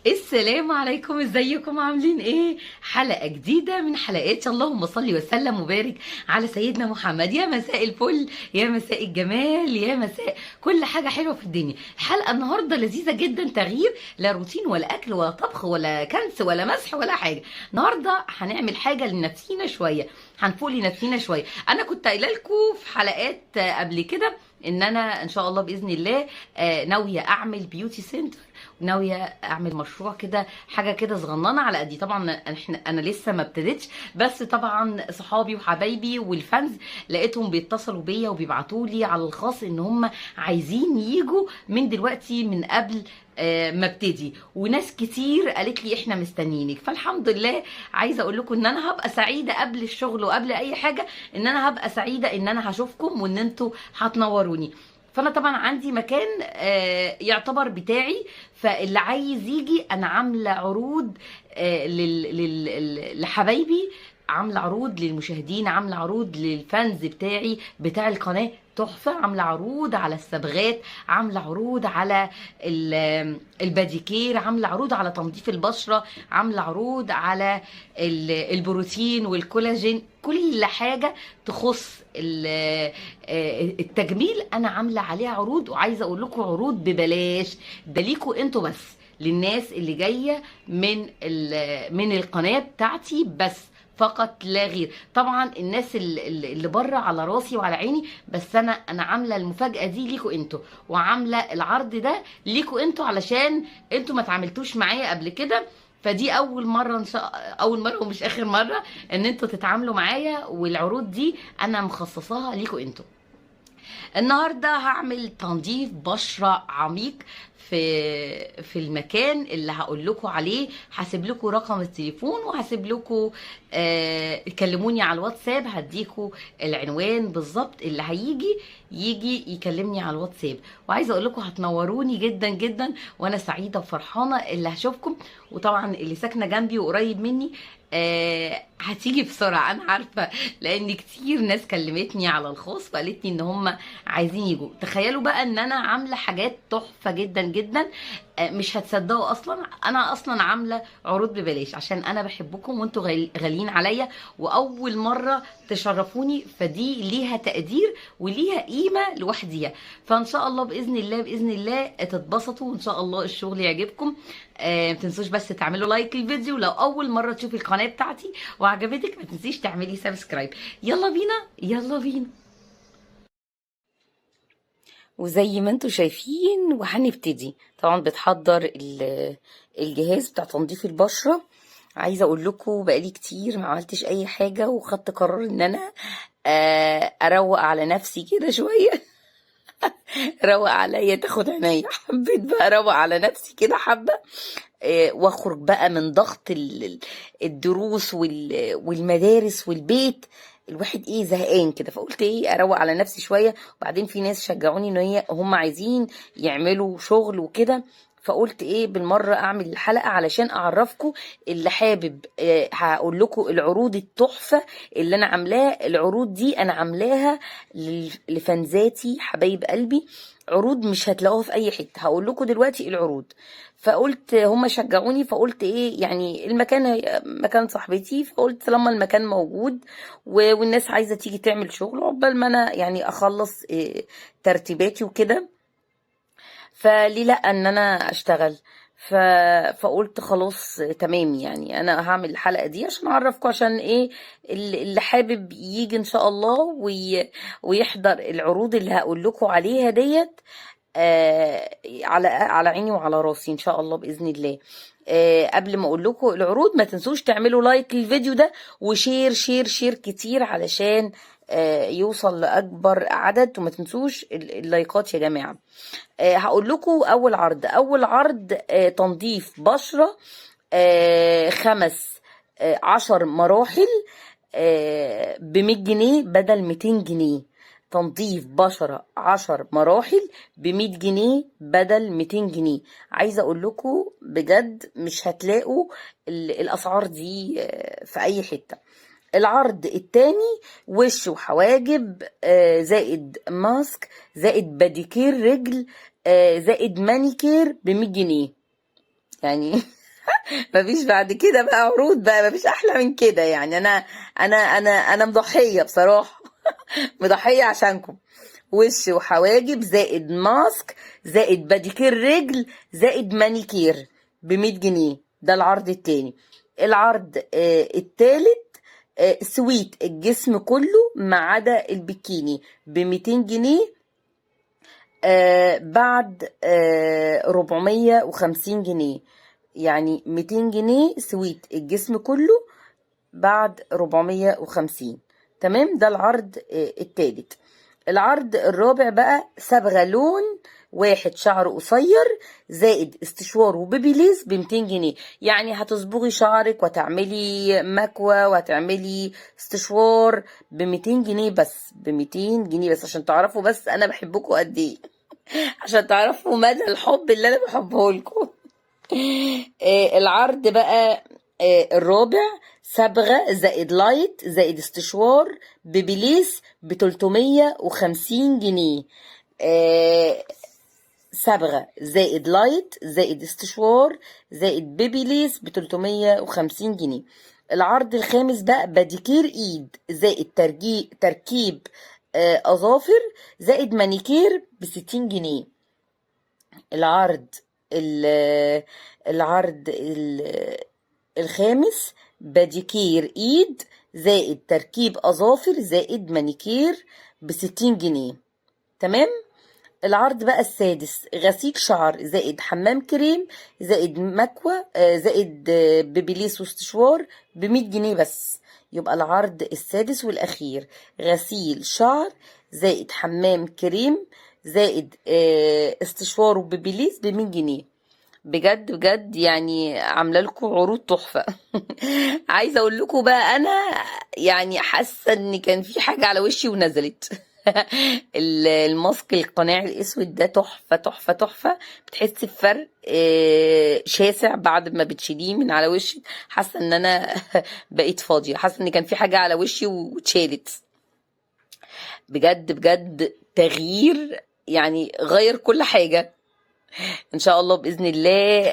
السلام عليكم، ازيكم عاملين ايه؟ حلقة جديدة من حلقات اللهم صل وسلم وبارك على سيدنا محمد. يا مساء الفل، يا مساء الجمال، يا مساء كل حاجة حلوة في الدنيا. الحلقة النهاردة لذيذة جدا، تغيير، لا روتين ولا اكل ولا طبخ ولا كنس ولا مسح ولا حاجة. النهاردة هنعمل حاجة لنفسينا شوية، هنفوق لنفسينا شوية. انا كنت قايله لكم في حلقات قبل كده ان انا ان شاء الله باذن الله ناويه اعمل بيوتي سنتر، ناويه اعمل مشروع كده، حاجه كده صغننه على قدي. طبعا انا لسه ما ابتديتش، بس طبعا صحابي وحبايبي والفانز لقيتهم بيتصلوا بيا وبيبعتوا لي على الخاص ان هم عايزين يجوا من دلوقتي، من قبل ما ابتدي. وناس كتير قالت لي احنا مستنيينك. فالحمد لله، عايزه اقول لكم ان انا هبقى سعيده قبل الشغل وقبل اي حاجه، ان انا هبقى سعيده ان انا هشوفكم وان انتوا هتنوروني. فانا طبعا عندي مكان يعتبر بتاعي، فاللي عايز يجي انا عامله عروض لحبايبي، عامله عروض للمشاهدين، عامله عروض للفانز بتاعي بتاع القناه تحفه، عامله عروض على الصبغات، عامله عروض على الباديكير، عامله عروض على تنظيف البشره، عامله عروض على البروتين والكولاجين، كل حاجه تخص التجميل انا عامله عليها عروض. وعايزه اقول لكم عروض ببلاش، ده ليكوا انتوا بس، للناس اللي جايه من القناه بتاعتي بس، فقط لا غير. طبعا الناس اللي بره على راسي وعلى عيني، بس انا عامله المفاجاه دي ليكوا انتوا، وعامله العرض ده ليكوا انتوا علشان انتوا ما اتعاملتوش معايا قبل كده. فدي اول مره اول مره ومش اخر مره ان انتوا تتعاملوا معايا، والعروض دي انا مخصصاها ليكوا انتوا. النهارده هعمل تنظيف بشره عميق في المكان اللي هقول لكم عليه. هسيب لكم رقم التليفون، وهسيب لكم كلموني على الواتساب، هديكوا العنوان بالظبط. اللي يجي يكلمني على الواتساب. وعايزه اقول لكم هتنوروني جدا جدا، وانا سعيده وفرحانه اللي هشوفكم. وطبعا اللي ساكنه جنبي وقريب مني هتيجي بسرعه، انا عارفه، لان كتير ناس كلمتني على الخاص وقالت لي ان هم عايزين يجوا. تخيلوا بقى ان انا عامله حاجات تحفه جدا جدا، مش هتصدقوا اصلا. انا اصلا عامله عروض ببلاش عشان انا بحبكم وانتوا غاليين عليا، واول مره تشرفوني، فدي ليها تقدير وليها قيمه لوحديها. فان شاء الله باذن الله باذن الله تتبسطوا، وان شاء الله الشغل يعجبكم. ما تنسوش بس تعملوا لايك الفيديو لو اول مره تشوفي القناه بتاعتي وعجبتك. ما تنسيش تعملي سبسكرايب. يلا بينا يلا بينا. وزي ما انتوا شايفين وهنبتدي، طبعا بتحضر الجهاز بتاع تنظيف البشرة. عايزة اقول لكم بقالي كتير ما عملتش اي حاجة، وخدت قرار ان انا اروق على نفسي كده شوية. روق عليا تاخد عينيا، حبيت بقى اروق على نفسي كده حبة، واخرج بقى من ضغط الدروس والمدارس والبيت. الواحد زهقان كده، فقلت اروق على نفسي شويه. وبعدين في ناس شجعوني ان هم عايزين يعملوا شغل وكده، فقلت بالمره اعمل الحلقه علشان اعرفكم. اللي حابب هقول لكم العروض التحفه اللي انا عاملاها. العروض دي انا عاملاها لفانزاتي حبايب قلبي، عروض مش هتلاقوها في اي حته. هقول لكم دلوقتي العروض. فقلت هم شجعوني، فقلت يعني المكان مكان صاحبتي، فقلت لما المكان موجود والناس عايزه تيجي تعمل شغل، عقبال ما انا يعني اخلص ترتيباتي وكده، فليه لا ان انا اشتغل. فقلت خلاص تمام، يعني انا هعمل الحلقه دي عشان اعرفكم، عشان اللي حابب يجي ان شاء الله ويحضر العروض اللي هقول لكم عليها ديت. على عيني وعلى راسي ان شاء الله باذن الله. قبل ما اقول لكم العروض، ما تنسوش تعملوا لايك للفيديو ده، وشير شير شير كتير علشان يوصل لاكبر عدد. وما تنسوش اللايكات يا جماعه. هقول لكم اول عرض تنظيف بشره 10 مراحل ب100 جنيه بدل 200 جنيه. تنظيف بشرة 10 مراحل ب100 جنيه بدل 200 جنيه. عايزة اقول لكم بجد مش هتلاقوا الاسعار دي في اي حتة. العرض التاني وش وحواجب زائد ماسك زائد باديكير رجل زائد مانيكير ب100 جنيه. يعني مفيش بعد كده بقى عروض بقى، مفيش احلى من كده يعني. انا مضحيه بصراحه. مضحيه عشانكم. وش وحواجب زائد ماسك زائد باديكير رجل زائد مانيكير ب100 جنيه. ده العرض التاني. العرض التالت سويت الجسم كله ما عدا البكيني ب200 جنيه. بعد 450 جنيه. يعني 200 جنيه سويت الجسم كله بعد 450. تمام. ده العرض التالت. العرض الرابع بقى صبغة لون واحد شعر قصير زائد استشوار وبيبي ليس ب200 جنيه. يعني هتصبغي شعرك وتعملي مكوى وتعملي استشوار ب200 جنيه بس. ب200 جنيه بس عشان تعرفوا بس انا بحبكم قد ايه. عشان تعرفوا مدى الحب اللي انا بحبه لكم. العرض بقى الرابع صبغة زائد لايت زائد استشوار ببليس ب350 جنيه. صبغة زائد لايت زائد استشوار زائد بيبيليس ب350 جنيه. العرض الخامس بقى باديكير ايد زائد تركيب اظافر زائد مانيكير ب60 جنيه. العرض ال- العرض الخامس باديكير ايد زائد تركيب اظافر زائد مانيكير ب60 جنيه. تمام. العرض بقى السادس غسيل شعر زائد حمام كريم زائد مكوى زائد بيبيليس واستشوار ب100 جنيه بس. يبقى العرض السادس والاخير غسيل شعر زائد حمام كريم زائد استشوار وبيبيليس ب100 جنيه. بجد بجد يعني عامله لكم عروض تحفه. عايزه اقول لكم بقى انا يعني حاسه ان كان في حاجه على وشي ونزلت. الماسك القناع الاسود ده تحفه تحفه تحفه. بتحس بفرق شاسع بعد ما بتشيليه من على وشك. حاسه ان انا بقيت فاضيه، حاسه ان كان في حاجه على وشي واتشالت. بجد بجد تغيير يعني غير كل حاجه. ان شاء الله باذن الله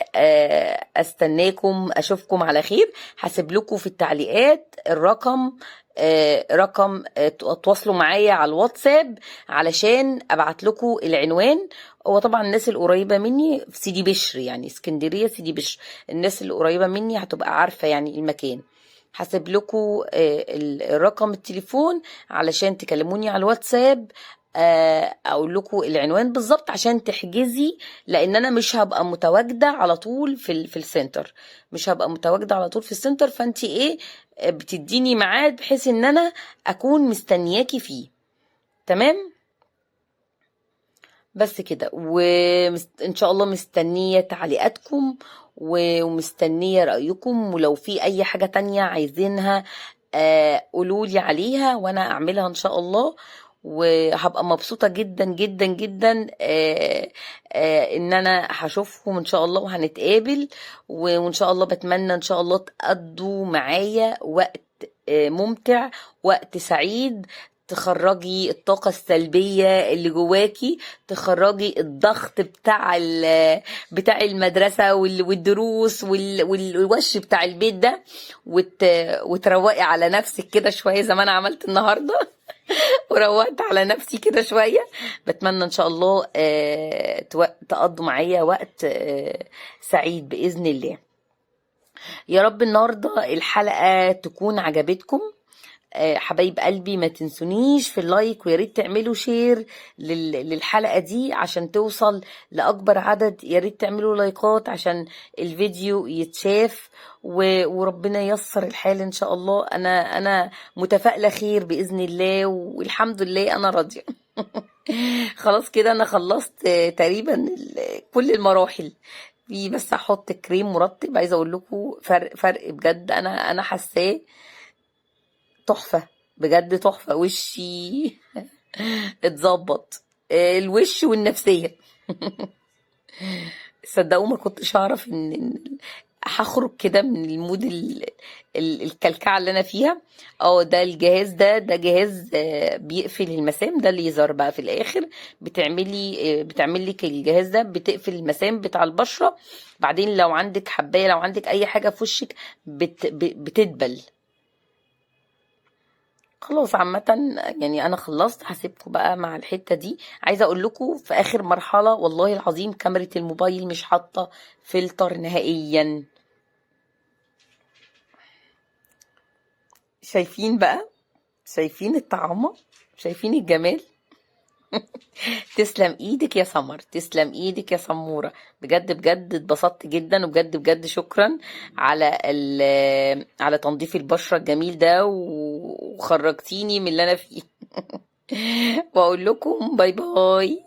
استناكم اشوفكم على خير. هسيب لكم في التعليقات الرقم رقم تواصلوا معايا على الواتساب علشان ابعت لكم العنوان. هو طبعا الناس القريبه مني في سيدي بشر، يعني اسكندريه سيدي بشر. الناس اللي قريبه مني هتبقى عارفه يعني المكان. هسيب لكم الرقم التليفون علشان تكلموني على الواتساب. اقول لكم العنوان بالظبط عشان تحجزي، لان انا مش هبقى متواجده على طول في السنتر. مش هبقى متواجده على طول في السنتر، فانت ايه بتديني ميعاد بحيث ان انا اكون مستنياكي فيه. تمام. بس كده، وان شاء الله مستنيه تعليقاتكم ومستنيه رايكم. ولو في اي حاجه تانية عايزينها قولولي عليها وانا اعملها ان شاء الله. وهبقى مبسوطة جدا جدا جدا ان انا هشوفكم ان شاء الله وهنتقابل. وان شاء الله بتمنى ان شاء الله تقضوا معايا وقت ممتع، وقت سعيد، تخرجي الطاقة السلبية اللي جواكي، تخرجي الضغط بتاع المدرسة والدروس والوش بتاع البيت ده، وتروقي على نفسك كده شوية زي ما انا عملت النهاردة. وروقت على نفسي كده شوية. بتمنى ان شاء الله تقضوا معايا وقت سعيد بإذن الله. يا رب النهاردة الحلقة تكون عجبتكم. حبايب قلبي ما تنسونيش في اللايك، ويا ريت تعملوا شير للحلقة دي عشان توصل لأكبر عدد. يا ريت تعملوا لايكات عشان الفيديو يتشاف وربنا ييسر الحال ان شاء الله. انا متفائلة خير بإذن الله، والحمد لله انا راضية. خلاص كده انا خلصت تقريبا كل المراحل. في بس احط كريم مرطب. عايزه اقول لكم فرق بجد انا حاساه تحفة. بجد تحفة. وشي اتظبط، الوش والنفسية. صدقوا ما كنتش اعرف ان هخرج كده من المود الكلكعه اللي انا فيها. ده الجهاز ده جهاز بيقفل المسام، ده ليزر بقى في الاخر. بتعمل لك الجهاز ده، بتقفل المسام بتاع البشره. بعدين لو عندك حبايه، لو عندك اي حاجه في وشك بتدبل. خلاص عامة، يعني انا خلصت، هسيبكم بقى مع الحتة دي. عايزة اقول لكم في اخر مرحلة والله العظيم كاميرا الموبايل مش حاطة فلتر نهائيا. شايفين بقى؟ شايفين الطعامة؟ شايفين الجمال؟ تسلم ايدك يا سمر، تسلم ايدك يا سمورة. بجد بجد اتبسطت جدا، وبجد بجد شكرا على تنظيف البشرة الجميل ده، وخرجتيني من اللي انا فيه. واقول لكم باي باي.